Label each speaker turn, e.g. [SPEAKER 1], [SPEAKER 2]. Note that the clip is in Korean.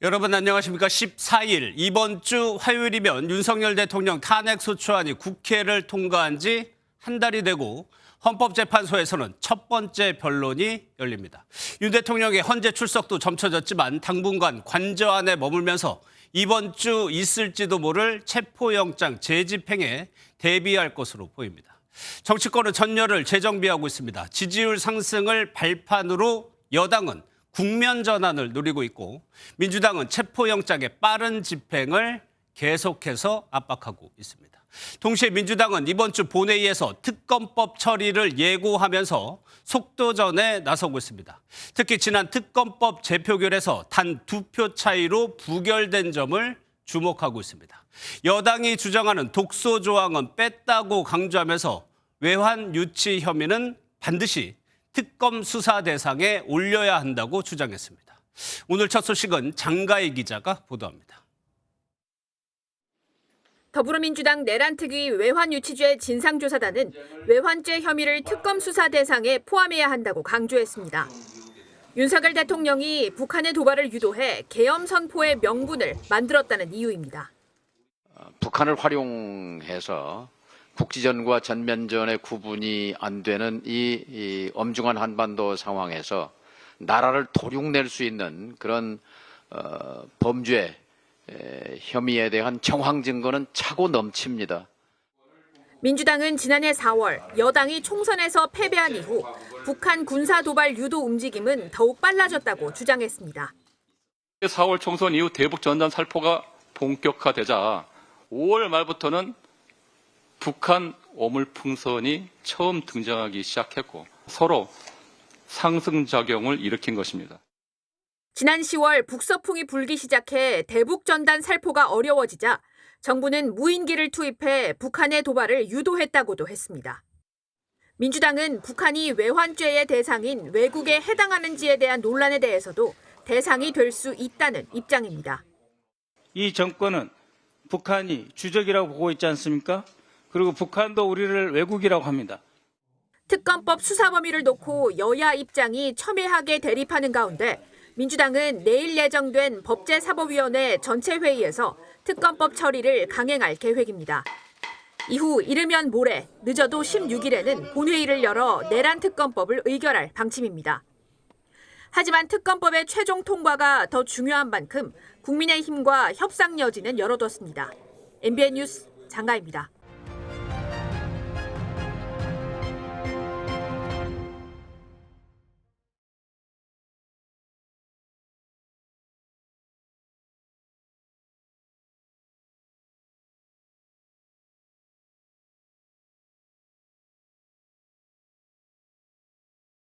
[SPEAKER 1] 여러분 안녕하십니까? 14일 이번 주 화요일이면 윤석열 대통령 탄핵소추안이 국회를 통과한 지 한 달이 되고 헌법재판소에서는 첫 번째 변론이 열립니다. 윤 대통령의 헌재 출석도 점쳐졌지만 당분간 관저 안에 머물면서 이번 주 있을지도 모를 체포영장 재집행에 대비할 것으로 보입니다. 정치권은 전열을 재정비하고 있습니다. 지지율 상승을 발판으로 여당은 국면 전환을 누리고 있고 민주당은 체포영장의 빠른 집행을 계속해서 압박하고 있습니다. 동시에 민주당은 이번 주 본회의에서 특검법 처리를 예고하면서 속도전에 나서고 있습니다. 특히 지난 특검법 재표결에서 단 2표 차이로 부결된 점을 주목하고 있습니다. 여당이 주장하는 독소 조항은 뺐다고 강조하면서 외환 유치 혐의는 반드시 특검 수사 대상에 올려야 한다고 주장했습니다. 오늘 첫 소식은 장가희 기자가 보도합니다.
[SPEAKER 2] 더불어민주당 내란특위 외환유치죄 진상조사단은 외환죄 혐의를 특검 수사 대상에 포함해야 한다고 강조했습니다. 윤석열 대통령이 북한의 도발을 유도해 계엄 선포의 명분을 만들었다는 이유입니다.
[SPEAKER 3] 북한을 활용해서 국지전과 전면전의 구분이 안 되는 이 엄중한 한반도 상황에서 나라를 도륙낼 수 있는 그런 범죄 혐의에 대한 정황 증거는 차고 넘칩니다.
[SPEAKER 2] 민주당은 지난해 4월 여당이 총선에서 패배한 이후 북한 군사 도발 유도 움직임은 더욱 빨라졌다고 주장했습니다.
[SPEAKER 4] 4월 총선 이후 대북 전단 살포가 본격화되자 5월 말부터는 북한 오물풍선이 처음 등장하기 시작했고 서로 상승작용을 일으킨 것입니다.
[SPEAKER 2] 지난 10월 북서풍이 불기 시작해 대북 전단 살포가 어려워지자 정부는 무인기를 투입해 북한의 도발을 유도했다고도 했습니다. 민주당은 북한이 외환죄의 대상인 외국에 해당하는지에 대한 논란에 대해서도 대상이 될 수 있다는 입장입니다.
[SPEAKER 5] 이 정권은 북한이 주적이라고 보고 있지 않습니까? 그리고 북한도 우리를 외국이라고 합니다.
[SPEAKER 2] 특검법 수사 범위를 놓고 여야 입장이 첨예하게 대립하는 가운데 민주당은 내일 예정된 법제사법위원회 전체 회의에서 특검법 처리를 강행할 계획입니다. 이후 이르면 모레, 늦어도 16일에는 본회의를 열어 내란 특검법을 의결할 방침입니다. 하지만 특검법의 최종 통과가 더 중요한 만큼 국민의힘과 협상 여지는 열어뒀습니다. MBN 뉴스 장가희입니다.